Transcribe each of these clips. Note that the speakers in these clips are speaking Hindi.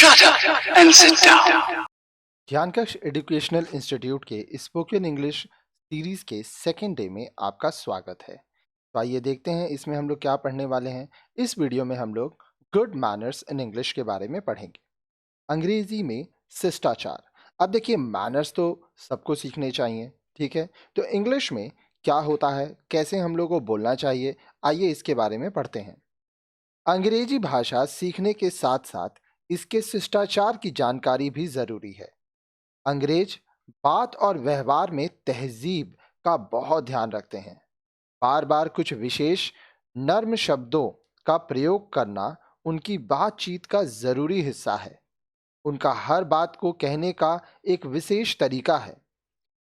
Shut up and sit down. Gyankash educational institute के स्पोकन इंग्लिश सीरीज के सेकेंड डे में आपका स्वागत है। तो आइए देखते हैं इसमें हम लोग क्या पढ़ने वाले हैं। इस वीडियो में हम लोग गुड मैनर्स इन इंग्लिश के बारे में पढ़ेंगे। अंग्रेजी में शिष्टाचार। अब देखिए, मैनर्स तो सबको सीखने चाहिए, ठीक है। तो इंग्लिश में क्या होता है, कैसे हम लोग को बोलना चाहिए, आइए इसके बारे में पढ़ते हैं। अंग्रेजी भाषा सीखने के साथ साथ इसके शिष्टाचार की जानकारी भी जरूरी है। अंग्रेज बात और व्यवहार में तहजीब का बहुत ध्यान रखते हैं। बार बार कुछ विशेष नर्म शब्दों का प्रयोग करना उनकी बातचीत का जरूरी हिस्सा है। उनका हर बात को कहने का एक विशेष तरीका है।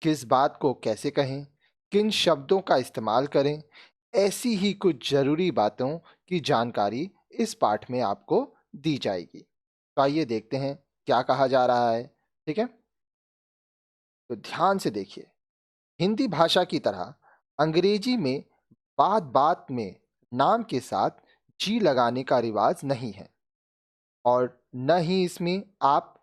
किस बात को कैसे कहें, किन शब्दों का इस्तेमाल करें, ऐसी ही कुछ जरूरी बातों की जानकारी इस पाठ में आपको दी जाएगी। तो आइए देखते हैं क्या कहा जा रहा है, ठीक है। तो ध्यान से देखिए, हिंदी भाषा की तरह अंग्रेजी में बात बात में नाम के साथ जी लगाने का रिवाज नहीं है, और न ही इसमें आप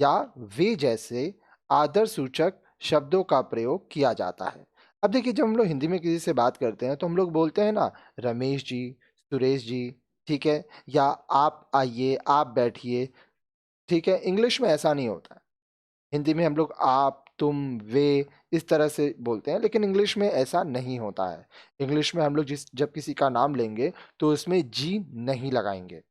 या वे जैसे आदर सूचक शब्दों का प्रयोग किया जाता है। अब देखिए, जब हम लोग हिंदी में किसी से बात करते हैं तो हम लोग बोलते हैं ना, रमेश जी, सुरेश जी, ठीक है, या आप आइए, आप बैठिए, ठीक है। इंग्लिश में ऐसा नहीं होता है। हिंदी में हम लोग आप, तुम, वे इस तरह से बोलते हैं, लेकिन इंग्लिश में ऐसा नहीं होता है। इंग्लिश में हम लोग जब किसी का नाम लेंगे तो उसमें जी नहीं लगाएंगे।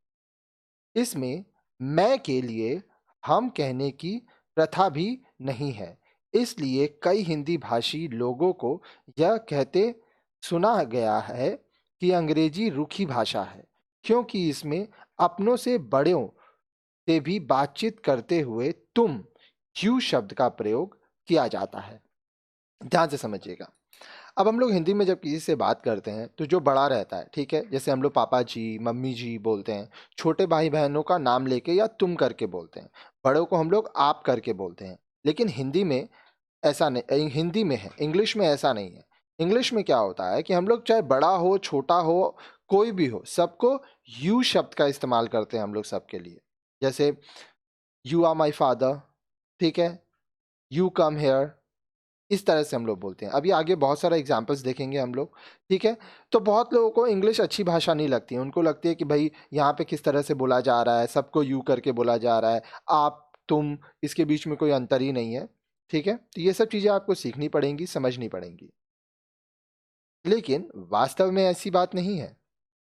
इसमें मैं के लिए हम कहने की प्रथा भी नहीं है। इसलिए कई हिंदी भाषी लोगों को यह कहते सुना गया है कि अंग्रेजी रूखी भाषा है, क्योंकि इसमें अपनों से बड़ों से भी बातचीत करते हुए तुम, यू शब्द का प्रयोग किया जाता है। ध्यान से समझिएगा। अब हम लोग हिंदी में जब किसी से बात करते हैं तो जो बड़ा रहता है, ठीक है, जैसे हम लोग पापा जी, मम्मी जी बोलते हैं, छोटे भाई बहनों का नाम लेके या तुम करके बोलते हैं, बड़ों को हम लोग आप करके बोलते हैं। लेकिन हिंदी में ऐसा नहीं, हिंदी में है, इंग्लिश में ऐसा नहीं है। इंग्लिश में क्या होता है कि हम लोग चाहे बड़ा हो, छोटा हो, कोई भी हो, सबको यू शब्द का इस्तेमाल करते हैं हम लोग सबके लिए। जैसे यू आर माई फादर, ठीक है, यू कम हेयर, इस तरह से हम लोग बोलते हैं। अभी आगे बहुत सारा एग्जाम्पल्स देखेंगे हम लोग, ठीक है। तो बहुत लोगों को इंग्लिश अच्छी भाषा नहीं लगती है, उनको लगती है कि भाई यहाँ पे किस तरह से बोला जा रहा है, सबको यू करके बोला जा रहा है, आप, तुम, इसके बीच में कोई अंतर ही नहीं है, ठीक है। तो ये सब चीज़ें आपको सीखनी पड़ेंगी, समझनी पड़ेंगी। लेकिन वास्तव में ऐसी बात नहीं है।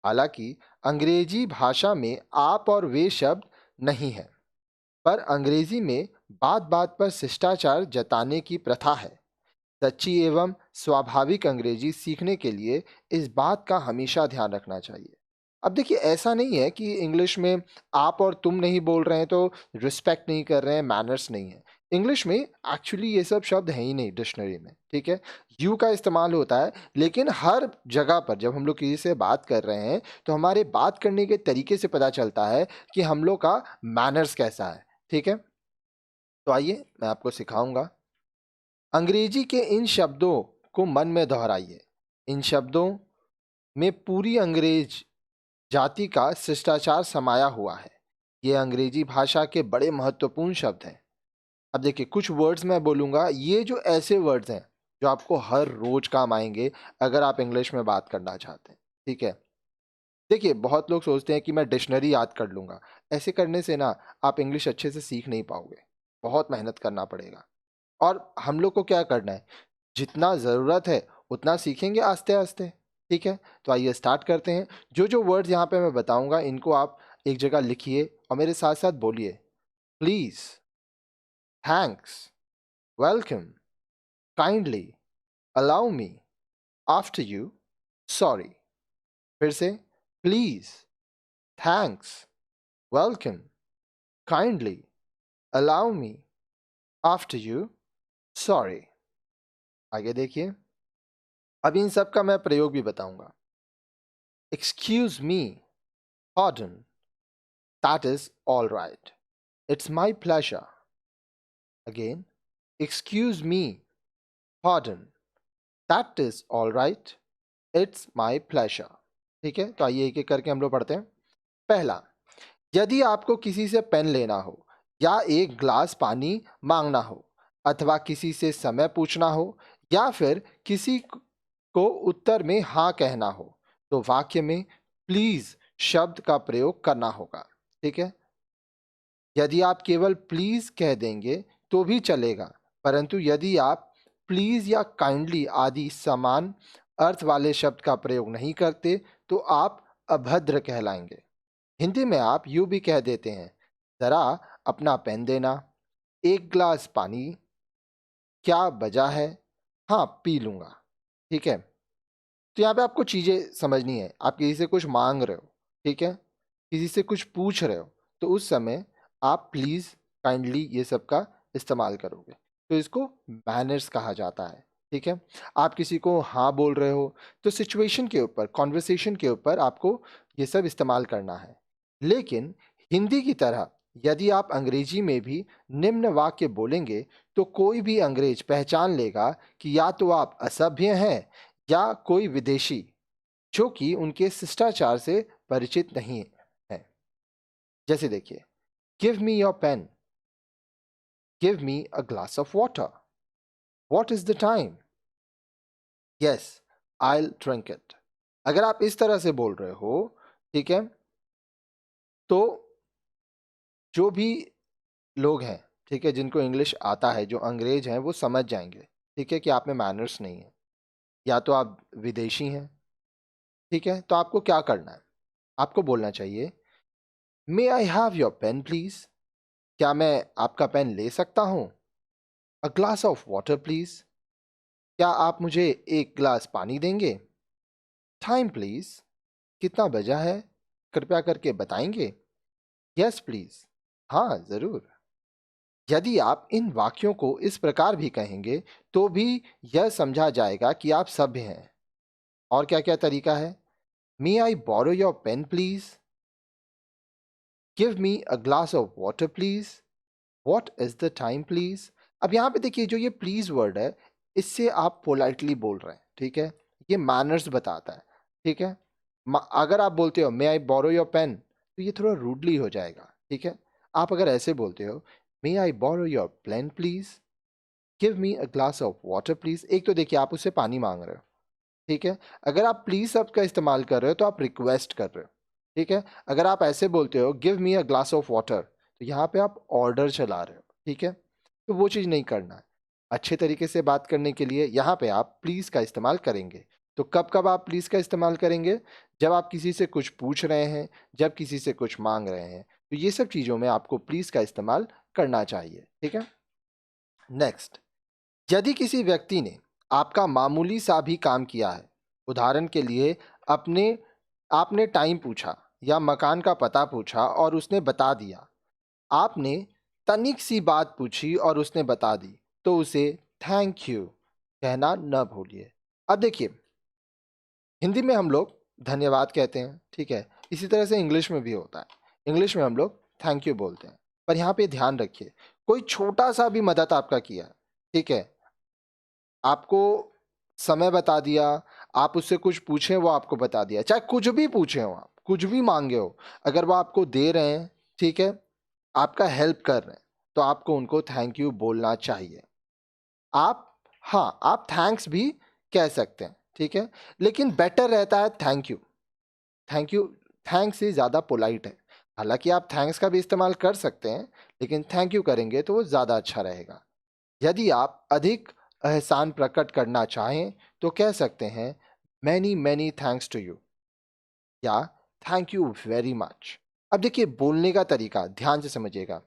हालांकि अंग्रेजी भाषा में आप और वे शब्द नहीं है, पर अंग्रेजी में बात बात पर शिष्टाचार जताने की प्रथा है। सच्ची एवं स्वाभाविक अंग्रेजी सीखने के लिए इस बात का हमेशा ध्यान रखना चाहिए। अब देखिए, ऐसा नहीं है कि इंग्लिश में आप और तुम नहीं बोल रहे हैं तो रिस्पेक्ट नहीं कर रहे हैं, मैनर्स नहीं है। इंग्लिश में एक्चुअली ये सब शब्द हैं ही नहीं डिक्शनरी में, ठीक है। यू का इस्तेमाल होता है, लेकिन हर जगह पर जब हम लोग किसी से बात कर रहे हैं तो हमारे बात करने के तरीके से पता चलता है कि हम लोग का मैनर्स कैसा है, ठीक है। तो आइए मैं आपको सिखाऊंगा। अंग्रेजी के इन शब्दों को मन में दोहराइए। इन शब्दों में पूरी अंग्रेज जाति का शिष्टाचार समाया हुआ है। ये अंग्रेजी भाषा के बड़े महत्वपूर्ण शब्द हैं। अब देखिए, कुछ वर्ड्स मैं बोलूंगा, ये जो ऐसे वर्ड्स हैं जो आपको हर रोज काम आएंगे अगर आप इंग्लिश में बात करना चाहते हैं, ठीक है। देखिए, बहुत लोग सोचते हैं कि मैं डिक्शनरी याद कर लूंगा। ऐसे करने से ना आप इंग्लिश अच्छे से सीख नहीं पाओगे, बहुत मेहनत करना पड़ेगा। और हम लोग को क्या करना है, जितना ज़रूरत है उतना सीखेंगे आस्ते आस्ते, ठीक है। तो आइए स्टार्ट करते हैं। जो जो वर्ड्स यहाँ पे मैं बताऊंगा इनको आप एक जगह लिखिए और मेरे साथ साथ बोलिए। Please, thanks, welcome, kindly, allow me, after you, sorry. फिर से, please, thanks, welcome, kindly, allow me, after you, sorry. आगे देखिए, अब इन सब का मैं प्रयोग भी बताऊंगा। Excuse me, pardon, that is all right. It's my pleasure. Again, excuse me, pardon, that is all right. It's my pleasure. ठीक है, तो आइए एक एक करके हम लोग पढ़ते हैं। पहला, यदि आपको किसी से पेन लेना हो या एक ग्लास पानी मांगना हो अथवा किसी से समय पूछना हो या फिर किसी को उत्तर में हाँ कहना हो तो वाक्य में प्लीज शब्द का प्रयोग करना होगा। ठीक है, यदि आप केवल प्लीज कह देंगे तो भी चलेगा, परंतु यदि आप प्लीज या काइंडली आदि समान अर्थ वाले शब्द का प्रयोग नहीं करते तो आप अभद्र कहलाएंगे। हिंदी में आप यूं भी कह देते हैं, जरा अपना पेन देना, एक ग्लास पानी, क्या वजह है, हाँ पी लूंगा। ठीक है, तो यहाँ पे आपको चीजें समझनी है। आप किसी से कुछ मांग रहे हो, ठीक है, किसी से कुछ पूछ रहे हो, तो उस समय आप प्लीज, काइंडली ये सब का इस्तेमाल करोगे, तो इसको मैनर्स कहा जाता है। ठीक है, आप किसी को हाँ बोल रहे हो तो सिचुएशन के ऊपर, कॉन्वर्सेशन के ऊपर आपको ये सब इस्तेमाल करना है। लेकिन हिंदी की तरह यदि आप अंग्रेजी में भी निम्न वाक्य बोलेंगे तो कोई भी अंग्रेज पहचान लेगा कि या तो आप असभ्य हैं या कोई विदेशी जो कि उनके शिष्टाचार से परिचित नहीं है। जैसे देखिए, give me your pen, give me a glass of water, what is the time, yes I will drink it. अगर आप इस तरह से बोल रहे हो, ठीक है, तो जो भी लोग हैं, ठीक है, जिनको इंग्लिश आता है, जो अंग्रेज हैं, वो समझ जाएंगे, ठीक है, कि आप में मैनर्स नहीं है, या तो आप विदेशी हैं। ठीक है, तो आपको क्या करना है, आपको बोलना चाहिए, may I have your pen please, क्या मैं आपका पेन ले सकता हूं, a glass of water please, क्या आप मुझे एक ग्लास पानी देंगे, टाइम प्लीज, कितना बजा है, कृपया करके बताएंगे, यस प्लीज, हाँ जरूर। यदि आप इन वाक्यों को इस प्रकार भी कहेंगे तो भी यह समझा जाएगा कि आप सभ्य हैं। और क्या क्या तरीका है, may I borrow your pen please, give me a glass of water please, what is the time please. अब यहां पे देखिए, जो ये प्लीज वर्ड है, इससे आप पोलाइटली बोल रहे हैं। ठीक है, ये मैनर्स बताता है। ठीक है, अगर आप बोलते हो may I borrow your pen तो ये थोड़ा रूडली हो जाएगा। ठीक है, आप अगर ऐसे बोलते हो, may I borrow your pen please, give me a glass of water please, एक तो देखिए आप उससे पानी मांग रहे हो। ठीक है, अगर आप प्लीज शब्द का इस्तेमाल कर रहे हो तो आप रिक्वेस्ट कर रहे हो। ठीक है, अगर आप ऐसे बोलते हो give me a glass of water तो यहाँ पे आप ऑर्डर चला रहे हो। ठीक है, तो वो चीज़ नहीं करना है। अच्छे तरीके से बात करने के लिए यहाँ पे आप प्लीज का इस्तेमाल करेंगे। तो कब कब आप प्लीज का इस्तेमाल करेंगे, जब आप किसी से कुछ पूछ रहे हैं, जब किसी से कुछ मांग रहे हैं, तो ये सब चीज़ों में आपको प्लीज का इस्तेमाल करना चाहिए। ठीक है, नेक्स्ट, यदि किसी व्यक्ति ने आपका मामूली सा भी काम किया है, उदाहरण के लिए अपने आपने टाइम पूछा या मकान का पता पूछा और उसने बता दिया, आपने तनिक सी बात पूछी और उसने बता दी, तो उसे थैंक यू कहना न भूलिए। अब देखिए, हिंदी में हम लोग धन्यवाद कहते हैं, ठीक है, इसी तरह से इंग्लिश में भी होता है। इंग्लिश में हम लोग थैंक यू बोलते हैं, पर यहाँ पे ध्यान रखिए, कोई छोटा सा भी मदद आपका किया, ठीक है, आपको समय बता दिया, आप उससे कुछ पूछे वो आपको बता दिया, चाहे कुछ भी पूछे हो, आप कुछ भी मांगे हो, अगर वो आपको दे रहे हैं, ठीक है, आपका हेल्प कर रहे हैं, तो आपको उनको थैंक यू बोलना चाहिए। आप, हाँ, आप थैंक्स भी कह सकते हैं, ठीक है, लेकिन बेटर रहता है thank you. Thank you, thanks से ज़्यादा पोलाइट है। हालांकि आप थैंक्स का भी इस्तेमाल कर सकते हैं, लेकिन थैंक यू करेंगे तो वो ज़्यादा अच्छा रहेगा। यदि आप अधिक एहसान प्रकट करना चाहें तो कह सकते हैं many many thanks to you या थैंक यू वेरी मच। अब देखिए, बोलने का तरीका ध्यान से समझिएगा।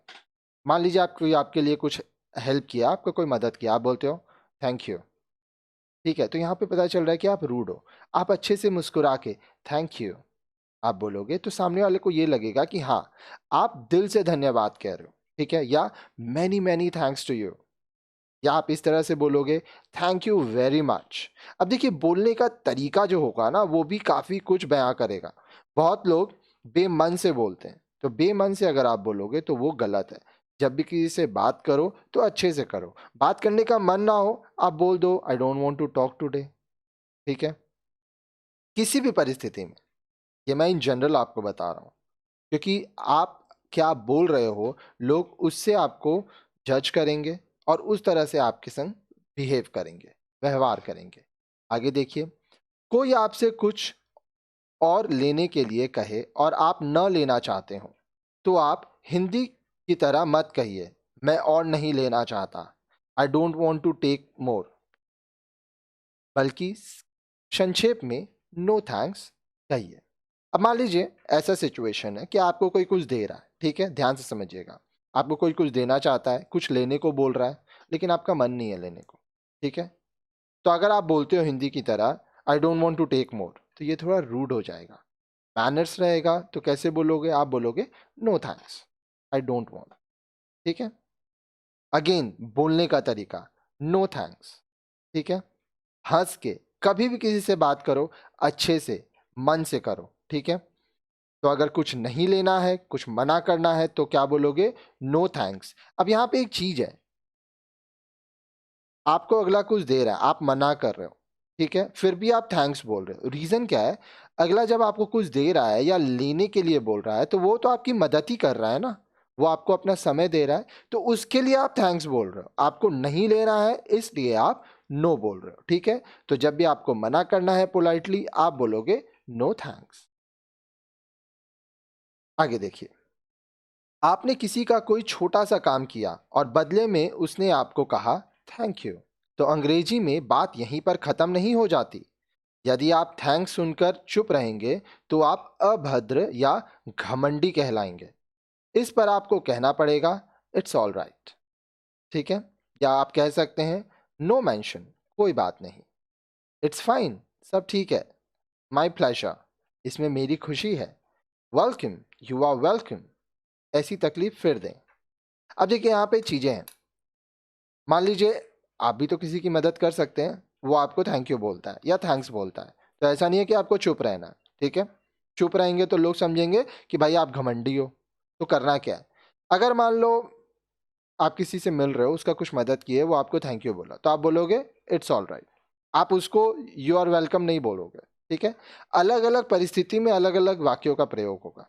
मान लीजिए आप कोई आपके लिए कुछ हेल्प किया, आपको कोई मदद किया, आप बोलते हो थैंक यू, ठीक है, तो यहाँ पे पता चल रहा है कि आप रूड हो। आप अच्छे से मुस्कुरा के थैंक यू आप बोलोगे तो सामने वाले को ये लगेगा कि हाँ, आप दिल से धन्यवाद कह रहे हो। ठीक है, या many many thanks to you, या आप इस तरह से बोलोगे थैंक यू वेरी मच। अब देखिए, बोलने का तरीका जो होगा ना, वो भी काफ़ी कुछ बयां करेगा। बहुत लोग बेमन से बोलते हैं, तो बेमन से अगर आप बोलोगे तो वो गलत है। जब भी किसी से बात करो तो अच्छे से करो। बात करने का मन ना हो, आप बोल दो I don't want to talk today. ठीक है, किसी भी परिस्थिति में, ये मैं इन जनरल आपको बता रहा हूँ, क्योंकि आप क्या बोल रहे हो लोग उससे आपको जज करेंगे और उस तरह से आपके संग बिहेव करेंगे, व्यवहार करेंगे। आगे देखिए, कोई आपसे कुछ और लेने के लिए कहे और आप न लेना चाहते हो तो आप हिंदी की तरह मत कहिए मैं और नहीं लेना चाहता, I don't want to take more, बल्कि संक्षेप में नो थैंक्स कहिए। अब मान लीजिए ऐसा सिचुएशन है कि आपको कोई कुछ दे रहा है, ठीक है, ध्यान से समझिएगा। आपको कोई कुछ देना चाहता है, कुछ लेने को बोल रहा है, लेकिन आपका मन नहीं है लेने को, ठीक है। तो अगर आप बोलते हो हिंदी की तरह I don't want to take more, तो ये थोड़ा रूड हो जाएगा। मैनर्स रहेगा तो कैसे बोलोगे, आप बोलोगे no thanks, I don't want, ठीक है। अगेन बोलने का तरीका नो थैंक्स, ठीक है। हंस के कभी भी किसी से बात करो, अच्छे से, मन से करो, ठीक है। तो अगर कुछ नहीं लेना है, कुछ मना करना है तो क्या बोलोगे, नो थैंक्स। अब यहां पे एक चीज है, आपको अगला कुछ दे रहा है, आप मना कर रहे हो, ठीक है, फिर भी आप थैंक्स बोल रहे हो। रीजन क्या है, अगला जब आपको कुछ दे रहा है या लेने के लिए बोल रहा है तो वो तो आपकी मदद ही कर रहा है ना, वो आपको अपना समय दे रहा है, तो उसके लिए आप थैंक्स बोल रहे हो। आपको नहीं लेना है इसलिए आप नो बोल रहे हो, ठीक है। तो जब भी आपको मना करना है पोलाइटली, आप बोलोगे नो थैंक्स। आगे देखिए, आपने किसी का कोई छोटा सा काम किया और बदले में उसने आपको कहा थैंक यू, तो अंग्रेजी में बात यहीं पर खत्म नहीं हो जाती। यदि आप थैंक्स सुनकर चुप रहेंगे तो आप अभद्र या घमंडी कहलाएंगे। इस पर आपको कहना पड़ेगा इट्स ऑल राइट, ठीक है। या आप कह सकते हैं नो मेंशन, कोई बात नहीं, इट्स फाइन, सब ठीक है, माई प्लेजर, इसमें मेरी खुशी है, वेलकम, यू आर वेलकम, ऐसी तकलीफ फिर दें। अब देखिए यहाँ पे चीजें हैं, मान लीजिए आप भी तो किसी की मदद कर सकते हैं, वो आपको थैंक यू बोलता है या थैंक्स बोलता है, तो ऐसा नहीं है कि आपको चुप रहना है, ठीक है। चुप रहेंगे तो लोग समझेंगे कि भाई आप घमंडी हो। तो करना क्या है, अगर मान लो आप किसी से मिल रहे हो, उसका कुछ मदद की है, वो आपको थैंक यू बोला, तो आप बोलोगे इट्स ऑल राइट। आप उसको यू आर वेलकम नहीं बोलोगे, ठीक है। अलग अलग परिस्थिति में अलग अलग वाक्यों का प्रयोग होगा।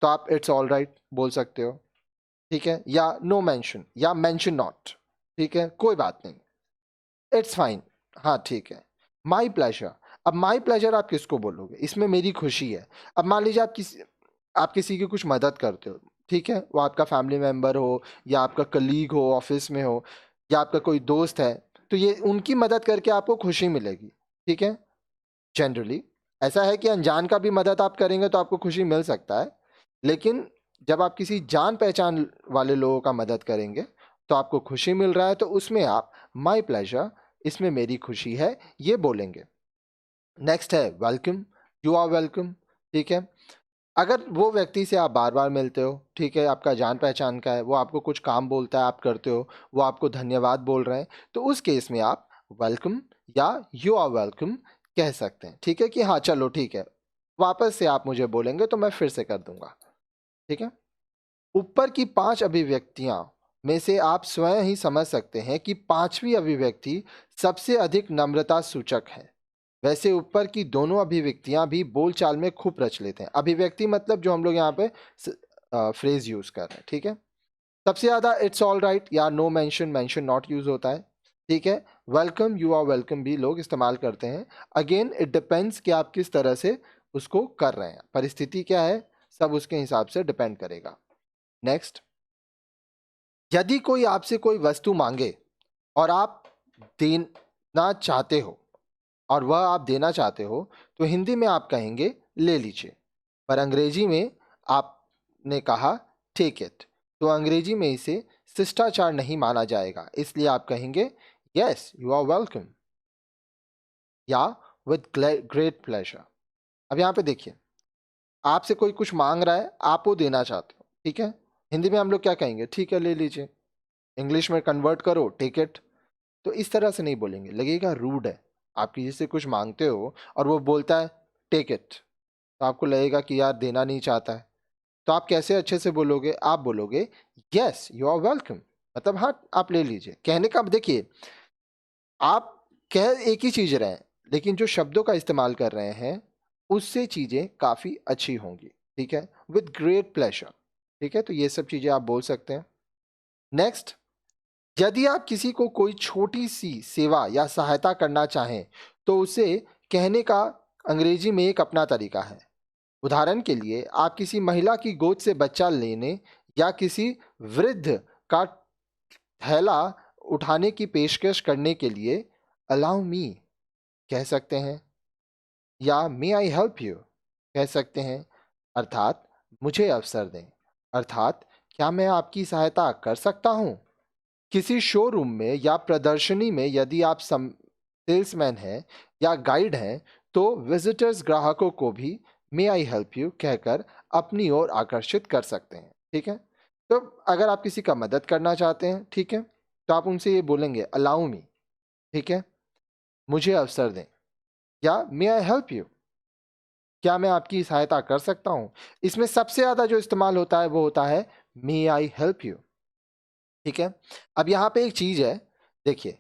तो आप इट्स ऑल राइट बोल सकते हो, ठीक है, या नो मेंशन या मेंशन नॉट, ठीक है, कोई बात नहीं, इट्स फाइन, हाँ ठीक है, माई प्लेजर। अब माई प्लेजर आप किसको बोलोगे, इसमें मेरी खुशी है। अब मान लीजिए आप किसी की कुछ मदद करते हो, ठीक है, वो आपका फैमिली मेंबर हो या आपका कलीग हो ऑफिस में हो या आपका कोई दोस्त है, तो ये उनकी मदद करके आपको खुशी मिलेगी, ठीक है। जनरली ऐसा है कि अनजान का भी मदद आप करेंगे तो आपको खुशी मिल सकता है, लेकिन जब आप किसी जान पहचान वाले लोगों का मदद करेंगे तो आपको खुशी मिल रहा है, तो उसमें आप माई प्लेजर, इसमें मेरी खुशी है, ये बोलेंगे। नेक्स्ट है वेलकम, यू आर वेलकम, ठीक है। अगर वो व्यक्ति से आप बार बार मिलते हो, ठीक है, आपका जान पहचान का है, वो आपको कुछ काम बोलता है, आप करते हो, वो आपको धन्यवाद बोल रहे हैं, तो उस केस में आप वेलकम या यू आर वेलकम कह सकते हैं, ठीक है, कि हाँ चलो ठीक है, वापस से आप मुझे बोलेंगे तो मैं फिर से कर दूंगा, ठीक है। ऊपर की 5 अभिव्यक्तियां में से आप स्वयं ही समझ सकते हैं कि पांचवी अभिव्यक्ति सबसे अधिक नम्रता सूचक है। वैसे ऊपर की दोनों अभिव्यक्तियां भी बोलचाल में खूब प्रचलित हैं। अभिव्यक्ति मतलब जो हम लोग यहाँ पे फ्रेज यूज कर रहे हैं, ठीक है। सबसे ज्यादा इट्स ऑल राइट या no mention, mention not use होता है, ठीक है। वेलकम, यू आर वेलकम भी लोग इस्तेमाल करते हैं। अगेन इट डिपेंड्स कि आप किस तरह से उसको कर रहे हैं, परिस्थिति क्या है, सब उसके हिसाब से डिपेंड करेगा। नेक्स्ट, यदि कोई आपसे कोई वस्तु मांगे और आप देना चाहते हो और वह आप देना चाहते हो, तो हिंदी में आप कहेंगे ले लीजिए, पर अंग्रेजी में आपने कहा टेक इट, तो अंग्रेजी में इसे शिष्टाचार नहीं माना जाएगा, इसलिए आप कहेंगे यस यू आर वेलकम या विद ग्रेट प्लेजर। अब यहाँ पे देखिए, आपसे कोई कुछ मांग रहा है, आप वो देना चाहते हो, ठीक है, हिंदी में हम लोग क्या कहेंगे, ठीक है ले लीजिए, इंग्लिश में कन्वर्ट करो टेक इट। तो इस तरह से नहीं बोलेंगे, लगेगा रूड है। आप किसी से कुछ मांगते हो और वो बोलता है टेक इट, तो आपको लगेगा कि यार देना नहीं चाहता है, तो आप कैसे अच्छे से बोलोगे, आप बोलोगे यस यू आर वेलकम, मतलब हाँ आप ले लीजिए। कहने का देखिए, आप कह एक ही चीज रहे हैं, लेकिन जो शब्दों का इस्तेमाल कर रहे हैं उससे चीजें काफी अच्छी होंगी, ठीक है। विद ग्रेट प्लेजर, ठीक है, तो ये सब चीजें आप बोल सकते हैं। नेक्स्ट, यदि आप किसी को कोई छोटी सी सेवा या सहायता करना चाहें तो उसे कहने का अंग्रेजी में एक अपना तरीका है। उदाहरण के लिए, आप किसी महिला की गोद से बच्चा लेने या किसी वृद्ध का थैला उठाने की पेशकश करने के लिए अलाउ मी कह सकते हैं, या मे आई हेल्प यू कह सकते हैं, अर्थात मुझे अवसर दें, अर्थात क्या मैं आपकी सहायता कर सकता हूं। किसी शोरूम में या प्रदर्शनी में यदि आप सेल्समैन हैं या गाइड हैं तो विजिटर्स ग्राहकों को भी मे आई हेल्प यू कहकर अपनी ओर आकर्षित कर सकते हैं। ठीक है, तो अगर आप किसी का मदद करना चाहते हैं, ठीक है, तो आप उनसे ये बोलेंगे अलाउ मी, ठीक है, मुझे अवसर दें, या मे आई हेल्प यू, क्या मैं आपकी सहायता कर सकता हूं। इसमें सबसे ज्यादा जो इस्तेमाल होता है वो होता है मे आई हेल्प यू। ठीक है, अब यहां पे एक चीज है, देखिए,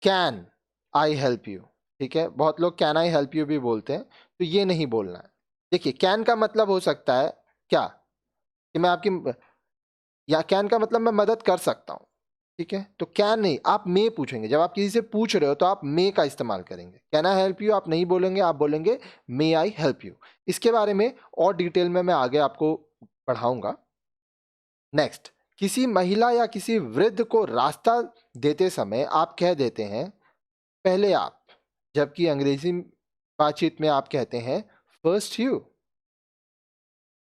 कैन आई हेल्प यू, ठीक है, बहुत लोग कैन आई हेल्प यू भी बोलते हैं, तो ये नहीं बोलना है। देखिए, कैन का मतलब हो सकता है क्या, कि मैं आपकी, या कैन का मतलब मैं मदद कर सकता हूं। ठीक है, तो कैन नहीं, आप मे पूछेंगे। जब आप किसी से पूछ रहे हो तो आप मे का इस्तेमाल करेंगे। कैन आई हेल्प यू आप नहीं बोलेंगे, आप बोलेंगे मे आई हेल्प यू। इसके बारे में और डिटेल में मैं आगे आपको पढ़ाऊंगा। नेक्स्ट, किसी महिला या किसी वृद्ध को रास्ता देते समय आप कह देते हैं पहले आप, जबकि अंग्रेजी बातचीत में आप कहते हैं फर्स्ट यू,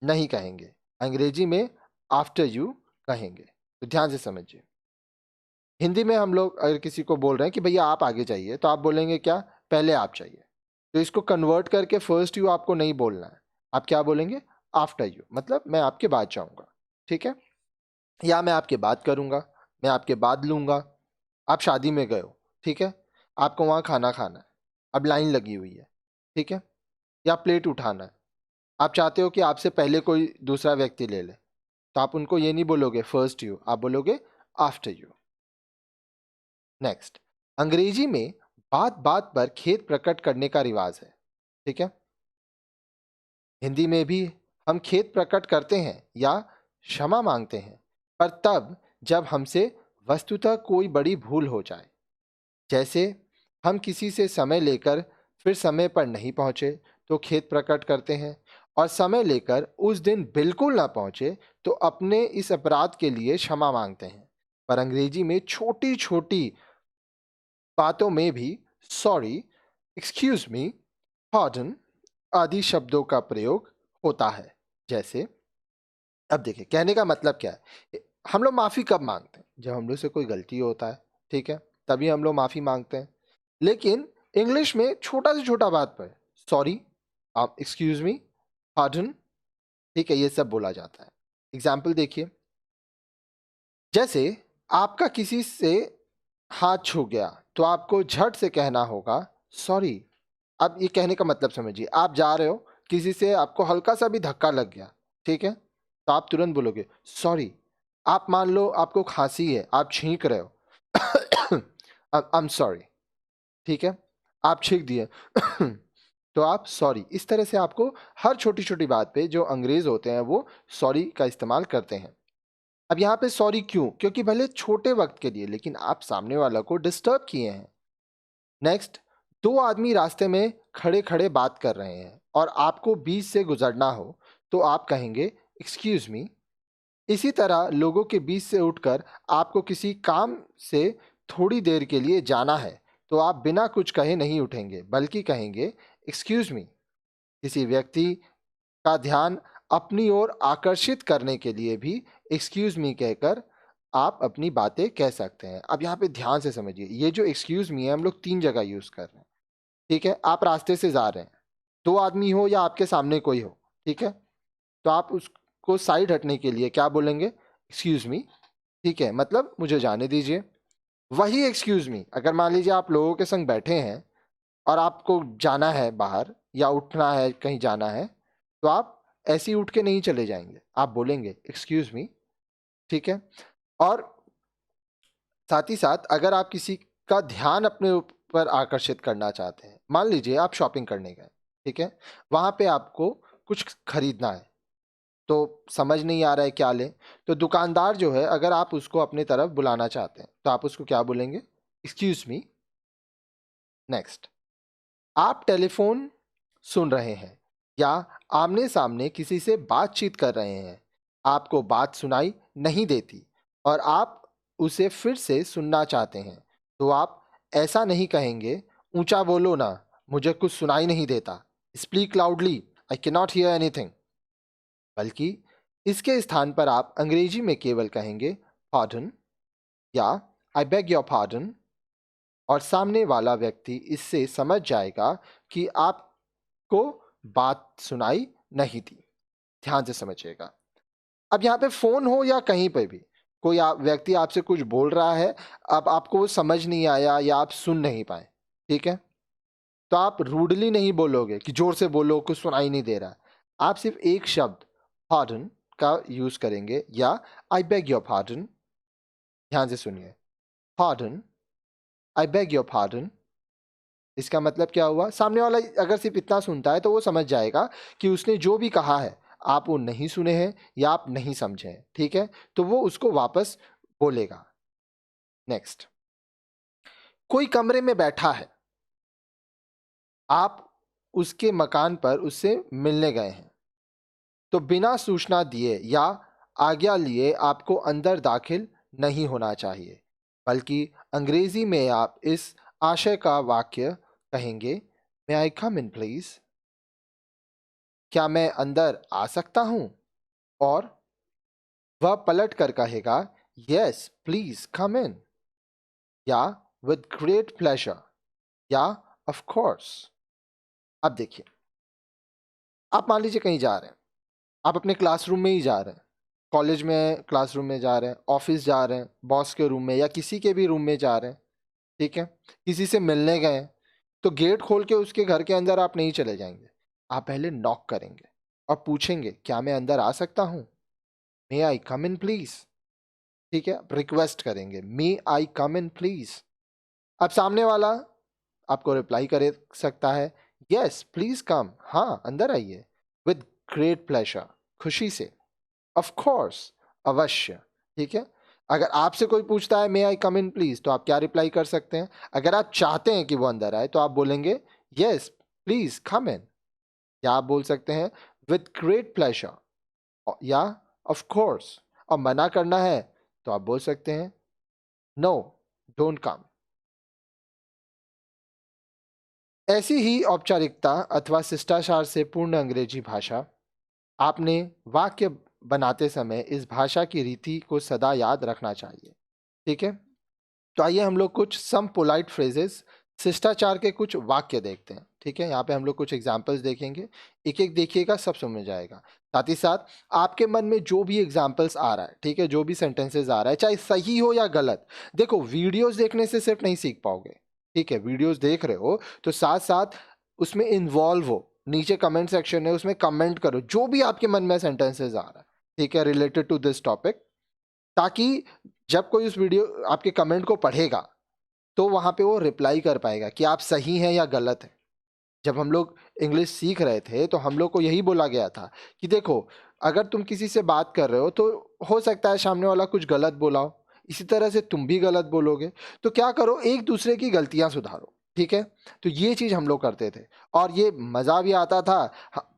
नहीं कहेंगे, अंग्रेजी में आफ्टर यू कहेंगे। तो ध्यान से समझिए। हिंदी में हम लोग अगर किसी को बोल रहे हैं कि भैया आप आगे जाइए, तो आप बोलेंगे क्या, पहले आप चाहिए। तो इसको कन्वर्ट करके फर्स्ट यू आपको नहीं बोलना है, आप क्या बोलेंगे, आफ्टर यू, मतलब मैं आपके बाद जाऊंगा। ठीक है, या मैं आपके बाद करूंगा, मैं आपके बाद लूंगा। आप शादी में गए हो, ठीक है, आपको वहां खाना खाना है, अब लाइन लगी हुई है, ठीक है, या प्लेट उठाना है, आप चाहते हो कि आपसे पहले कोई दूसरा व्यक्ति ले ले, तो आप उनको ये नहीं बोलोगे फर्स्ट यू, आप बोलोगे आफ्टर यू। नेक्स्ट, अंग्रेजी में बात बात पर खेद प्रकट करने का रिवाज है। ठीक है, हिंदी में भी हम खेद प्रकट करते हैं या क्षमा मांगते हैं, पर तब जब हमसे वस्तुतः कोई बड़ी भूल हो जाए। जैसे हम किसी से समय लेकर फिर समय पर नहीं पहुंचे तो खेद प्रकट करते हैं, और समय लेकर उस दिन बिल्कुल ना पहुंचे तो अपने इस अपराध के लिए क्षमा मांगते हैं। पर अंग्रेजी में छोटी छोटी बातों में भी सॉरी, एक्सक्यूज मी, पार्डन आदि शब्दों का प्रयोग होता है। जैसे, अब देखिए, कहने का मतलब क्या है, हम लोग माफी कब मांगते हैं, जब हम लोग से कोई गलती होता है, ठीक है, तभी हम लोग माफी मांगते हैं। लेकिन इंग्लिश में छोटा से छोटा बात पर सॉरी, आप एक्सक्यूज मी, पार्डन, ठीक है, ये सब बोला जाता है। एग्जाम्पल देखिए, जैसे आपका किसी से हाथ छू गया तो आपको झट से कहना होगा सॉरी। अब ये कहने का मतलब समझिए, आप जा रहे हो, किसी से आपको हल्का सा भी धक्का लग गया, ठीक है, तो आप तुरंत बोलोगे सॉरी। आप मान लो आपको खांसी है, आप छींक रहे हो, आई एम सॉरी, ठीक है, आप छींक दिए, तो आप सॉरी। इस तरह से आपको हर छोटी छोटी बात पे जो अंग्रेज होते हैं वो सॉरी का इस्तेमाल करते हैं। अब यहाँ पे सॉरी क्यों, क्योंकि भले छोटे वक्त के लिए, लेकिन आप सामने वाला को डिस्टर्ब किए हैं। नेक्स्ट, दो आदमी रास्ते में खड़े खड़े बात कर रहे हैं और आपको बीच से गुजरना हो तो आप कहेंगे एक्सक्यूज मी। इसी तरह लोगों के बीच से उठकर आपको किसी काम से थोड़ी देर के लिए जाना है तो आप बिना कुछ कहे नहीं उठेंगे, बल्कि कहेंगे एक्सक्यूज मी। किसी व्यक्ति का ध्यान अपनी ओर आकर्षित करने के लिए भी एक्सक्यूज मी कहकर आप अपनी बातें कह सकते हैं। अब यहाँ पे ध्यान से समझिए, ये जो एक्सक्यूज मी है हम लोग तीन जगह यूज कर रहे हैं। ठीक है, आप रास्ते से जा रहे हैं, दो आदमी हो या आपके सामने कोई हो, ठीक है, तो आप उसको साइड हटने के लिए क्या बोलेंगे, एक्सक्यूज मी, ठीक है, मतलब मुझे जाने दीजिए। वही एक्सक्यूज मी अगर मान लीजिए आप लोगों के संग बैठे हैं और आपको जाना है बाहर या उठना है कहीं जाना है, तो आप ऐसे ही उठ के नहीं चले जाएंगे, आप बोलेंगे एक्सक्यूज मी। ठीक है, और साथ ही साथ अगर आप किसी का ध्यान अपने ऊपर आकर्षित करना चाहते हैं, मान लीजिए आप शॉपिंग करने गए, ठीक है, वहां पे आपको कुछ खरीदना है, तो समझ नहीं आ रहा है क्या लें, तो दुकानदार जो है अगर आप उसको अपने तरफ बुलाना चाहते हैं तो आप उसको क्या बोलेंगे? Excuse me. नेक्स्ट, आप टेलीफोन सुन रहे हैं या आमने सामने किसी से बातचीत कर रहे हैं, आपको बात सुनाई नहीं देती और आप उसे फिर से सुनना चाहते हैं, तो आप ऐसा नहीं कहेंगे, ऊंचा बोलो ना, मुझे कुछ सुनाई नहीं देता, speak loudly, I can not hear anything. बल्कि इसके स्थान पर आप अंग्रेजी में केवल कहेंगे पार्डन या आई बेग योर पार्डन, और सामने वाला व्यक्ति इससे समझ जाएगा कि आपको बात सुनाई नहीं दी। ध्यान से समझिएगा। अब यहाँ पे फोन हो या कहीं पे भी कोई व्यक्ति आपसे कुछ बोल रहा है, अब आपको वो समझ नहीं आया या आप सुन नहीं पाए, ठीक है, तो आप रूडली नहीं बोलोगे कि जोर से बोलो कुछ सुनाई नहीं दे रहा। आप सिर्फ एक शब्द पार्डन का यूज करेंगे या आई बेग योर पार्डन। ध्यान से सुनिए, pardon, I beg your pardon. इसका मतलब क्या हुआ? सामने वाला अगर सिर्फ इतना सुनता है तो वो समझ जाएगा कि उसने जो भी कहा है आप वो नहीं सुने हैं या आप नहीं समझे हैं, ठीक है, तो वो उसको वापस बोलेगा। नेक्स्ट, कोई कमरे में बैठा है, आप उसके मकान पर उससे मिलने गए हैं, तो बिना सूचना दिए या आज्ञा लिए आपको अंदर दाखिल नहीं होना चाहिए, बल्कि अंग्रेजी में आप इस आशय का वाक्य कहेंगे, मे आई कम इन प्लीज, क्या मैं अंदर आ सकता हूं? और वह पलट कर कहेगा, यस प्लीज कम इन, या विद ग्रेट प्लेजर, या ऑफ कोर्स। अब देखिए, आप मान लीजिए कहीं जा रहे हैं, आप अपने क्लासरूम में ही जा रहे हैं, कॉलेज में क्लासरूम में जा रहे हैं, ऑफिस जा रहे हैं, बॉस के रूम में या किसी के भी रूम में जा रहे हैं, ठीक है, किसी से मिलने गए हैं, तो गेट खोल के उसके घर के अंदर आप नहीं चले जाएंगे, आप पहले नॉक करेंगे और पूछेंगे, क्या मैं अंदर आ सकता हूं? मे आई कम इन प्लीज, ठीक है, आप रिक्वेस्ट करेंगे, मे आई कम इन प्लीज। अब सामने वाला आपको रिप्लाई कर सकता है, यस प्लीज कम, हाँ अंदर आइए, विद ग्रेट प्लेजर, खुशी से, ऑफ कोर्स, अवश्य, ठीक है। अगर आपसे कोई पूछता है may I come in please, तो आप क्या रिप्लाई कर सकते हैं? अगर आप चाहते हैं कि वो अंदर आए तो आप बोलेंगे यस प्लीज कम इन, या आप बोल सकते हैं विद ग्रेट प्लेजर या ऑफ कोर्स, और मना करना है तो आप बोल सकते हैं नो डोंट कम। ऐसी ही औपचारिकता अथवा शिष्टाचार से पूर्ण अंग्रेजी भाषा, आपने वाक्य बनाते समय इस भाषा की रीति को सदा याद रखना चाहिए, ठीक है। तो आइए हम लोग कुछ सम पोलाइट फ्रेजेस, शिष्टाचार के कुछ वाक्य देखते हैं, ठीक है। यहाँ पे हम लोग कुछ एग्जाम्पल्स देखेंगे, एक एक देखिएगा, सब समझ जाएगा। साथ ही साथ आपके मन में जो भी एग्जाम्पल्स आ रहा है, ठीक है, जो भी सेंटेंसेस आ रहा है, चाहे सही हो या गलत, देखो वीडियोस देखने से सिर्फ नहीं सीख पाओगे, ठीक है, वीडियोस देख रहे हो तो साथ साथ उसमें इन्वॉल्व हो, नीचे कमेंट सेक्शन है उसमें कमेंट करो जो भी आपके मन में सेंटेंसेस आ रहा है, ठीक है, रिलेटेड टू दिस टॉपिक, ताकि जब कोई उस वीडियो आपके कमेंट को पढ़ेगा तो वहां पे वो रिप्लाई कर पाएगा कि आप सही हैं या गलत हैं। जब हम लोग इंग्लिश सीख रहे थे तो हम लोग को यही बोला गया था कि देखो, अगर तुम किसी से बात कर रहे हो तो हो सकता है सामने वाला कुछ गलत बोला हो, इसी तरह से तुम भी गलत बोलोगे, तो क्या करो, एक दूसरे की गलतियां सुधारो, ठीक है। तो ये चीज हम लोग करते थे और ये मजा भी आता था,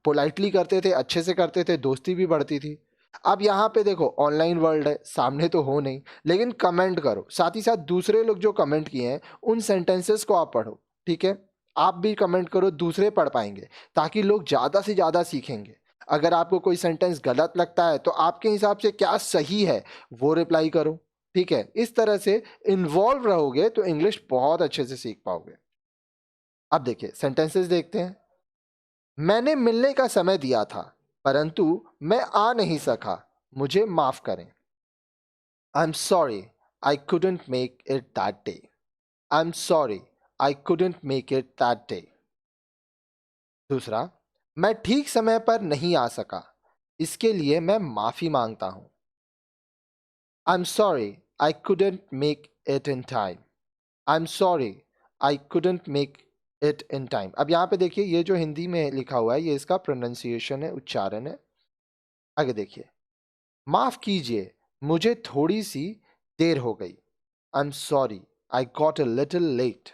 पोलाइटली करते थे, अच्छे से करते थे, दोस्ती भी बढ़ती थी। अब यहाँ पे देखो ऑनलाइन वर्ल्ड है, सामने तो हो नहीं, लेकिन कमेंट करो, साथ ही साथ दूसरे लोग जो कमेंट किए हैं उन सेंटेंसेस को आप पढ़ो, ठीक है, आप भी कमेंट करो, दूसरे पढ़ पाएंगे, ताकि लोग ज़्यादा से ज़्यादा सीखेंगे। अगर आपको कोई सेंटेंस गलत लगता है तो आपके हिसाब से क्या सही है वो रिप्लाई करो, ठीक है। इस तरह से इन्वॉल्व रहोगे तो इंग्लिश बहुत अच्छे से सीख पाओगे। अब देखिए सेंटेंसेस देखते हैं। मैंने मिलने का समय दिया था परंतु मैं आ नहीं सका, मुझे माफ करें। आई am sorry, I couldn't make it that day. I am sorry, I couldn't make it that day. दूसरा, मैं ठीक समय पर नहीं आ सका, इसके लिए मैं माफी मांगता हूं। आई am sorry, I couldn't make it in time. I am sorry, I couldn't make it in time. अब यहाँ पे देखिए, ये जो हिंदी में लिखा हुआ है ये इसका प्रोनाउंसिएशन है, उच्चारण है। आगे देखिए, माफ कीजिए, मुझे थोड़ी सी देर हो गई। I am sorry, I got a little late.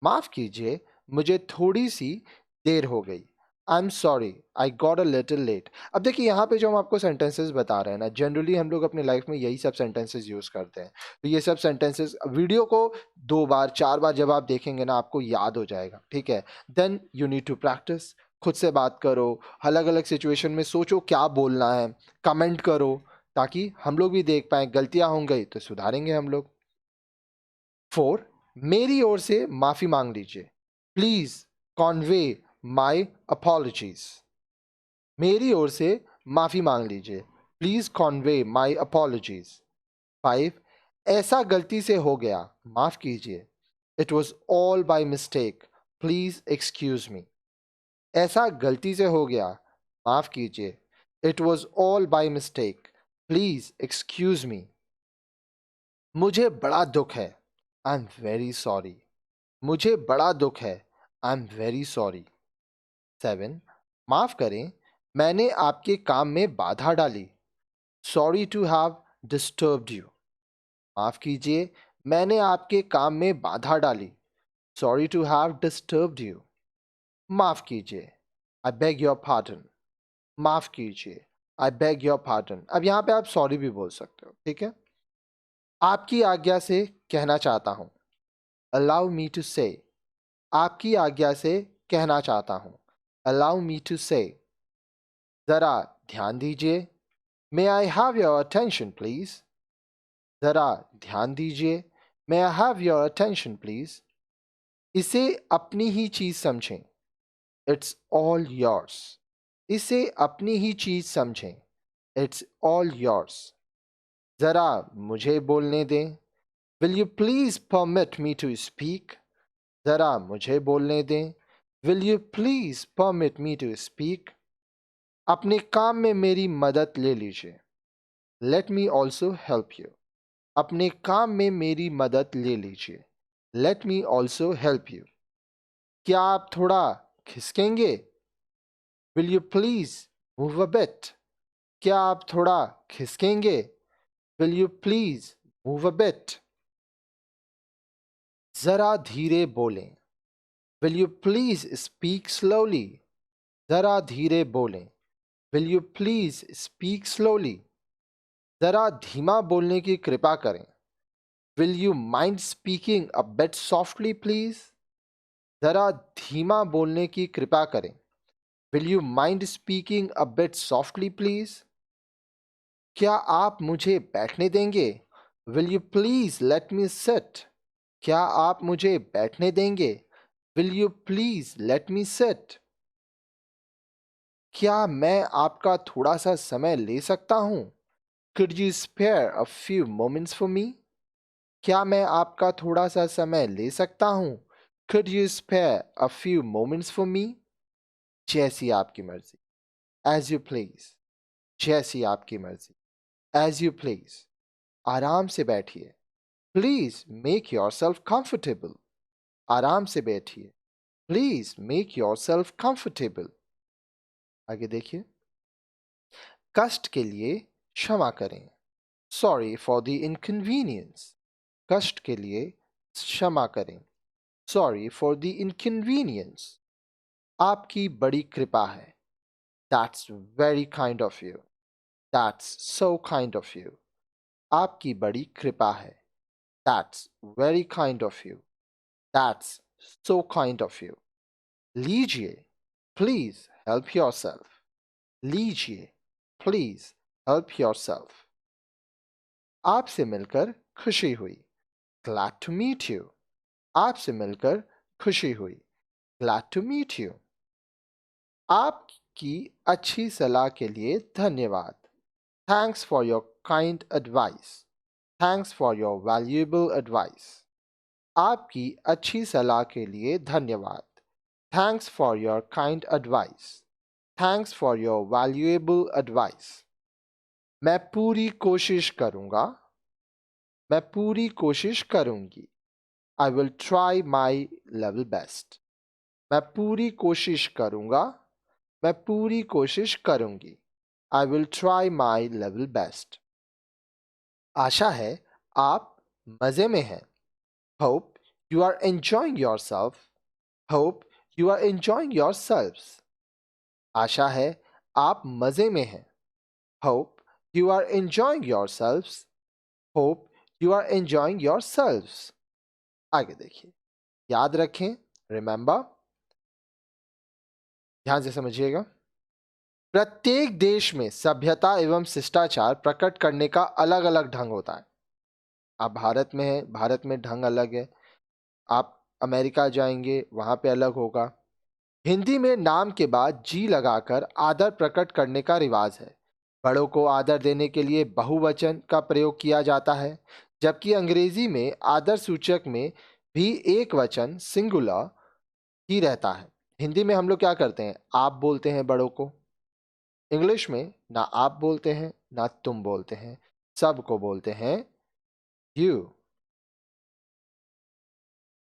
माफ कीजिए, मुझे थोड़ी सी देर हो गई। I am sorry, I got a little late. अब देखिए, यहाँ पे जो हम आपको सेंटेंसेस बता रहे हैं ना, जनरली हम लोग अपनी लाइफ में यही सब सेंटेंसेस यूज करते हैं। तो ये सब सेंटेंसेस वीडियो को 2 बार 4 बार जब आप देखेंगे ना, आपको याद हो जाएगा, ठीक है। Then you need to practise. खुद से बात करो, अलग अलग सिचुएशन में सोचो क्या बोलना है, कमेंट करो, ताकि हम लोग भी देख पाए। गलतियां होंगी तो सुधारेंगे हम लोग। 4, मेरी ओर से माफी मांग लीजिए। Please Conway my apologies. मेरी ओर से माफी मांग लीजिए। Please Conway my apologies. 5, ऐसा गलती से हो गया, माफ कीजिए। It was all by mistake, please excuse me. ऐसा गलती से हो गया, माफ कीजिए। It was all by mistake, please excuse me. मुझे बड़ा दुख है, आई एम वेरी सॉरी। मुझे बड़ा दुख है, आई एम वेरी सॉरी। 7, माफ करें, मैंने आपके काम में बाधा डाली। Sorry to have disturbed you. माफ कीजिए, मैंने आपके काम में बाधा डाली। Sorry to have disturbed you. माफ कीजिए, आई बेग योर पार्डन। माफ कीजिए, आई बेग योर पार्डन। अब यहां पे आप सॉरी भी बोल सकते हो, ठीक है। आपकी आज्ञा से कहना चाहता हूं, अलाउ मी टू से। आपकी आज्ञा से कहना चाहता हूं, अलाउ मी टू से। जरा ध्यान दीजिए, may I have your attention please. जरा ध्यान दीजिए, may I have your attention please. इसे अपनी ही चीज समझें, इट्स ऑल योर्स। इसे अपनी ही चीज समझें, इट्स ऑल योर्स। जरा मुझे बोलने दें, will you please permit me to speak. जरा मुझे बोलने दें, will you please permit me to speak. अपने काम में मेरी मदद ले लीजिए, let me also help you. अपने काम में मेरी मदद ले लीजिए, let me also help you. क्या आप थोड़ा खिसकेंगे, will you please move a bit. क्या आप थोड़ा खिसकेंगे, will you please move a bit. जरा धीरे बोलें, will you please speak slowly. जरा धीरे बोलें, will you please speak slowly. जरा धीमा बोलने की कृपा करें, will you mind speaking a bit softly please. जरा धीमा बोलने की कृपा करें, will you mind speaking a bit softly please. क्या आप मुझे बैठने देंगे, will you please let me sit. क्या आप मुझे बैठने देंगे, will you please let me sit. क्या मैं आपका थोड़ा सा समय ले सकता हूं, could you spare a few moments for me. क्या मैं आपका थोड़ा सा समय ले सकता हूं, could you spare a few moments for me. जैसी आपकी मर्जी, एज यू प्लीज। जैसी आपकी मर्जी, एज यू प्लीज। आराम से बैठिए, please make your self comfortable. आराम से बैठिए, please make your self comfortable. आगे देखिए, कष्ट के लिए क्षमा करें, सॉरी फॉर द इनकन्वीनियंस। कष्ट के लिए क्षमा करें, सॉरी फॉर द इनकन्वीनियंस। आपकी बड़ी कृपा है, that's very kind of you. That's so kind of you. आपकी बड़ी कृपा है, that's very kind of you. That's so kind of you. लीजिए, प्लीज हेल्प योरसेल्फ। लीजिए, प्लीज हेल्प योरसेल्फ। आपसे मिलकर खुशी हुई, ग्लैड टू मीट यू। आपसे मिलकर खुशी हुई, ग्लैड टू मीट यू। आपकी अच्छी सलाह के लिए धन्यवाद, thanks for your kind advice. Thanks for your valuable advice. आपकी अच्छी सलाह के लिए धन्यवाद, thanks for your kind advice. Thanks for your valuable advice. मैं पूरी कोशिश करूंगा, मैं पूरी कोशिश करूंगी। I will try my level best. मैं पूरी कोशिश करूंगा, मैं पूरी कोशिश करूंगी। I will try my level best. आशा है आप मजे में हैं. Hope you are enjoying yourself. Hope you are enjoying yourselves. आशा है आप मजे में हैं. Hope you are enjoying yourselves. Hope you are enjoying yourselves. आगे देखिए. याद रखें. Remember. ध्यान से समझिएगा. प्रत्येक देश में सभ्यता एवं शिष्टाचार प्रकट करने का अलग अलग ढंग होता है. आप भारत में हैं, भारत में ढंग अलग है. आप अमेरिका जाएंगे, वहां पे अलग होगा. हिंदी में नाम के बाद जी लगाकर आदर प्रकट करने का रिवाज है. बड़ों को आदर देने के लिए बहुवचन का प्रयोग किया जाता है, जबकि अंग्रेजी में आदर सूचक में भी एक वचन सिंगुलर ही रहता है. हिंदी में हम लोग क्या करते हैं, आप बोलते हैं बड़ों को. इंग्लिश में ना आप बोलते हैं ना तुम बोलते हैं, सबको बोलते हैं यू.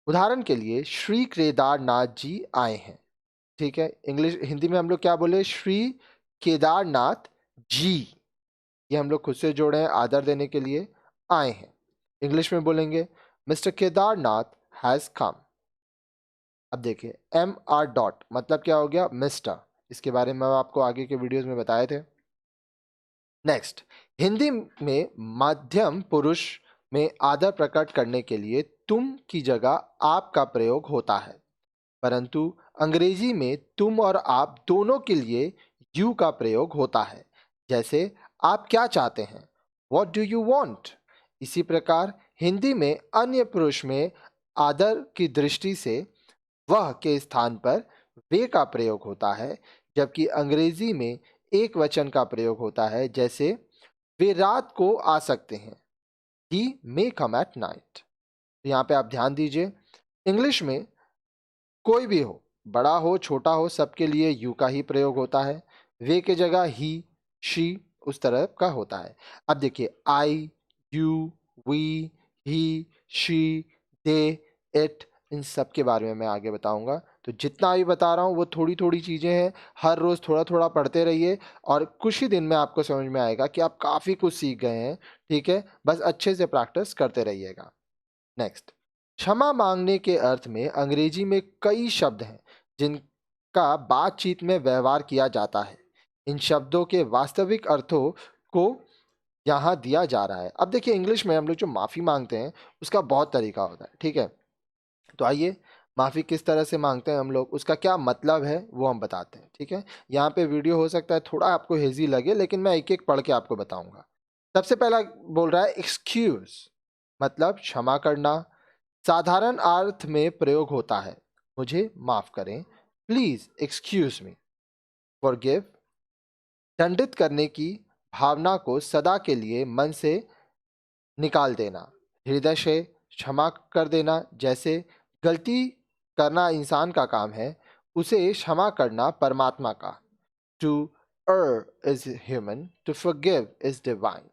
उदाहरण के लिए श्री केदारनाथ जी आए हैं. ठीक है. हिंदी में हम लोग क्या बोले, श्री केदारनाथ जी. ये हम लोग खुद से जोड़े हैं आदर देने के लिए, आए हैं. इंग्लिश में बोलेंगे मिस्टर केदारनाथ हैज कम. अब देखिए एम आर डॉट मतलब क्या हो गया, मिस्टर. इसके बारे में आपको आगे के वीडियोस में बताए थे. नेक्स्ट, हिंदी में मध्यम पुरुष में आदर प्रकट करने के लिए तुम की जगह आप का प्रयोग होता है, परंतु अंग्रेजी में तुम और आप दोनों के लिए यू का प्रयोग होता है. जैसे आप क्या चाहते हैं, वॉट डू यू वॉन्ट. इसी प्रकार हिंदी में अन्य पुरुष में आदर की दृष्टि से वह के स्थान पर वे का प्रयोग होता है, जबकि अंग्रेजी में एक वचन का प्रयोग होता है. जैसे वे रात को आ सकते हैं, he may come at night. यहाँ पे आप ध्यान दीजिए, इंग्लिश में कोई भी हो, बड़ा हो छोटा हो, सबके लिए यू का ही प्रयोग होता है. वे के जगह ही, शी उस तरह का होता है. अब देखिए I, you, we, he, she, they, it, इन सब के बारे में मैं आगे बताऊंगा. तो जितना भी बता रहा हूँ वो थोड़ी थोड़ी चीज़ें हैं. हर रोज़ थोड़ा थोड़ा पढ़ते रहिए और कुछ ही दिन में आपको समझ में आएगा कि आप काफ़ी कुछ सीख गए हैं. ठीक है, बस अच्छे से प्रैक्टिस करते रहिएगा. नेक्स्ट, क्षमा मांगने के अर्थ में अंग्रेजी में कई शब्द हैं जिनका बातचीत में व्यवहार किया जाता है. इन शब्दों के वास्तविक अर्थों को यहाँ दिया जा रहा है. अब देखिए इंग्लिश में हम लोग जो माफ़ी मांगते हैं उसका बहुत तरीका होता है. ठीक है, तो आइए माफ़ी किस तरह से मांगते हैं हम लोग, उसका क्या मतलब है वो हम बताते हैं. ठीक है, यहाँ पे वीडियो हो सकता है थोड़ा आपको हेजी लगे, लेकिन मैं एक एक पढ़ के आपको बताऊंगा. सबसे पहला बोल रहा है एक्सक्यूज, मतलब क्षमा करना. साधारण अर्थ में प्रयोग होता है, मुझे माफ करें, प्लीज एक्सक्यूज मी. फॉरगिव, दंडित करने की भावना को सदा के लिए मन से निकाल देना. हृदय से क्षमा कर देना. जैसे गलती करना इंसान का काम है, उसे क्षमा करना परमात्मा का. To err is human, to forgive is divine.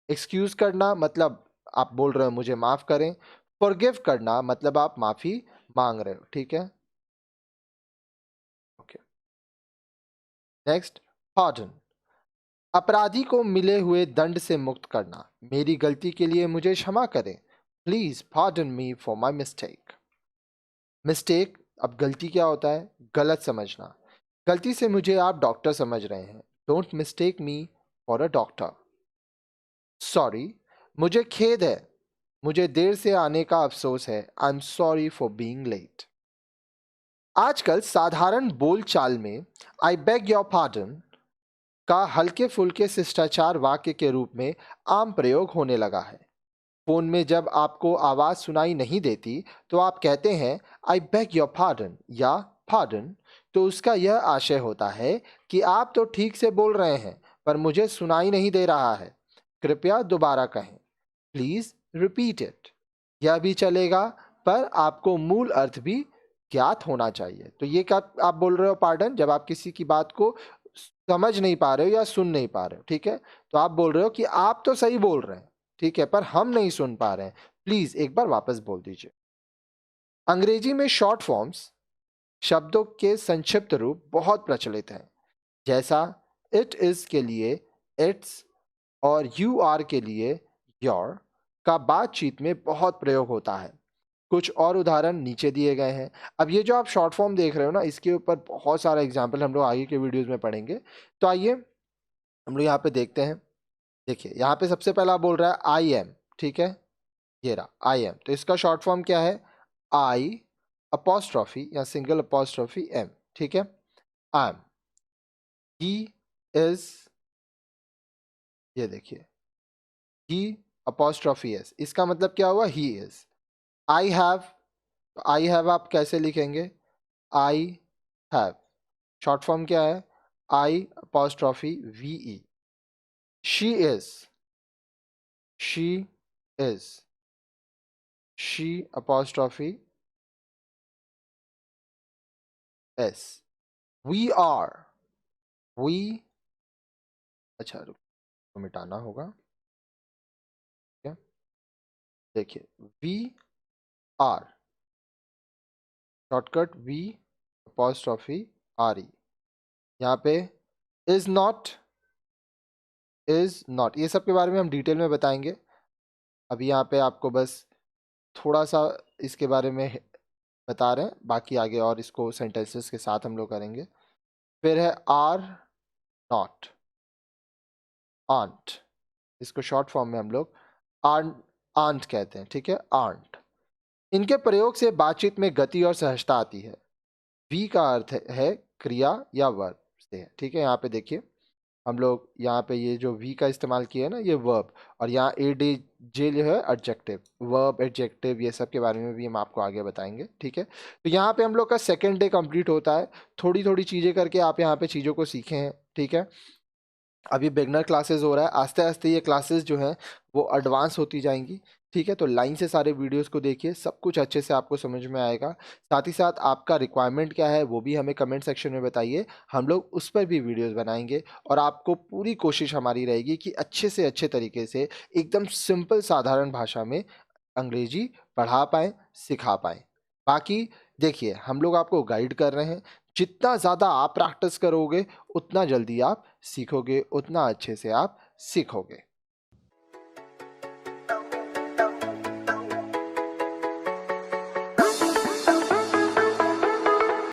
Excuse करना मतलब आप बोल रहे हो मुझे माफ करें. फॉरगिव करना मतलब आप माफी मांग रहे हो. ठीक है, ओके. नेक्स्ट, पार्डन, अपराधी को मिले हुए दंड से मुक्त करना. मेरी गलती के लिए मुझे क्षमा करें, please pardon me for my mistake. Mistake, अब गलती क्या होता है, गलत समझना. गलती से मुझे आप डॉक्टर समझ रहे हैं, don't mistake me for a doctor. Sorry, मुझे खेद है, मुझे देर से आने का अफसोस है, I am sorry for being late. आजकल साधारण बोलचाल में आई बेग योर पार्डन का हल्के फुल्के शिष्टाचार वाक्य के रूप में आम प्रयोग होने लगा है. फोन में जब आपको आवाज सुनाई नहीं देती तो आप कहते हैं आई बेग योर पार्डन या पार्डन, तो उसका यह आशय होता है कि आप तो ठीक से बोल रहे हैं पर मुझे सुनाई नहीं दे रहा है, कृपया दोबारा कहें, प्लीज रिपीट इट. यह भी चलेगा पर आपको मूल अर्थ भी ज्ञात होना चाहिए. तो ये क्या आप बोल रहे हो पार्डन, जब आप किसी की बात को समझ नहीं पा रहे हो या सुन नहीं पा रहे हो. ठीक है, तो आप बोल रहे हो कि आप तो सही बोल रहे हैं, ठीक है, पर हम नहीं सुन पा रहे हैं, प्लीज एक बार वापस बोल दीजिए. अंग्रेजी में शॉर्ट फॉर्म्स शब्दों के संक्षिप्त रूप बहुत प्रचलित हैं, जैसा इट इज के लिए इट्स और यू आर के लिए योर का बातचीत में बहुत प्रयोग होता है। कुछ और उदाहरण नीचे दिए गए हैं। अब ये जो आप शॉर्ट फॉर्म देख रहे हो ना, इसके ऊपर बहुत सारा एग्जाम्पल हम लोग आगे के वीडियोस में पढ़ेंगे। तो आइए हम लोग यहाँ पे देखते हैं। देखिए यहाँ पे सबसे पहला बोल रहा है आई एम, ठीक है, ये रहा आई एम। तो इसका शॉर्ट फॉर्म क्या है? आई अपॉस्ट्रॉफी या सिंगल अपॉस्ट्रॉफी एम, ठीक है, आई एम। ही इज, ये देखिए, ही अपॉस्ट्रॉफी एस, इसका मतलब क्या हुआ? He is. I have, I have आप कैसे लिखेंगे? आई हैव, शॉर्ट फॉर्म क्या है? I apostrophe V E. She is, she is, she apostrophe S. We are, we, अच्छा रुको, तो मिटाना होगा, क्या? देखिए we are, shortcut we apostrophe R E. यहाँ पे इज नॉट, इज नॉट, ये सब के बारे में हम डिटेल में बताएंगे। अभी यहाँ पे आपको बस थोड़ा सा इसके बारे में बता रहे हैं, बाकी आगे और इसको सेंटेंसेस के साथ हम लोग करेंगे। फिर है आर नॉट, आंट, इसको शॉर्ट फॉर्म में हम लोग आंट, आंट कहते हैं, ठीक है, आंट। इनके प्रयोग से बातचीत में गति और सहजता आती है। वी का अर्थ है क्रिया या वर्ब से है, ठीक है। यहाँ पे देखिए हम लोग यहाँ पे ये जो वी का इस्तेमाल किया है ना, ये वर्ब, और यहाँ ए डी जे जो है एडजेक्टिव, वर्ब एडजेक्टिव, ये सब के बारे में भी हम आपको आगे बताएंगे, ठीक है। तो यहाँ पे हम लोग का सेकेंड डे कंप्लीट होता है। थोड़ी थोड़ी चीज़ें करके आप यहाँ पे चीज़ों को सीखे हैं, ठीक है। अभी बिगनर क्लासेस हो रहा है, आस्ते आस्ते ये क्लासेस जो हैं वो एडवांस होती जाएंगी, ठीक है। तो लाइन से सारे वीडियोस को देखिए, सब कुछ अच्छे से आपको समझ में आएगा। साथ ही साथ आपका रिक्वायरमेंट क्या है वो भी हमें कमेंट सेक्शन में बताइए, हम लोग उस पर भी वीडियोस बनाएंगे। और आपको पूरी कोशिश हमारी रहेगी कि अच्छे से अच्छे तरीके से एकदम सिंपल साधारण भाषा में अंग्रेजी पढ़ा पाएँ, सिखा पाएँ। बाकी देखिए हम लोग आपको गाइड कर रहे हैं, जितना ज़्यादा आप प्रैक्टिस करोगे उतना जल्दी आप सीखोगे, उतना अच्छे से आप सीखोगे।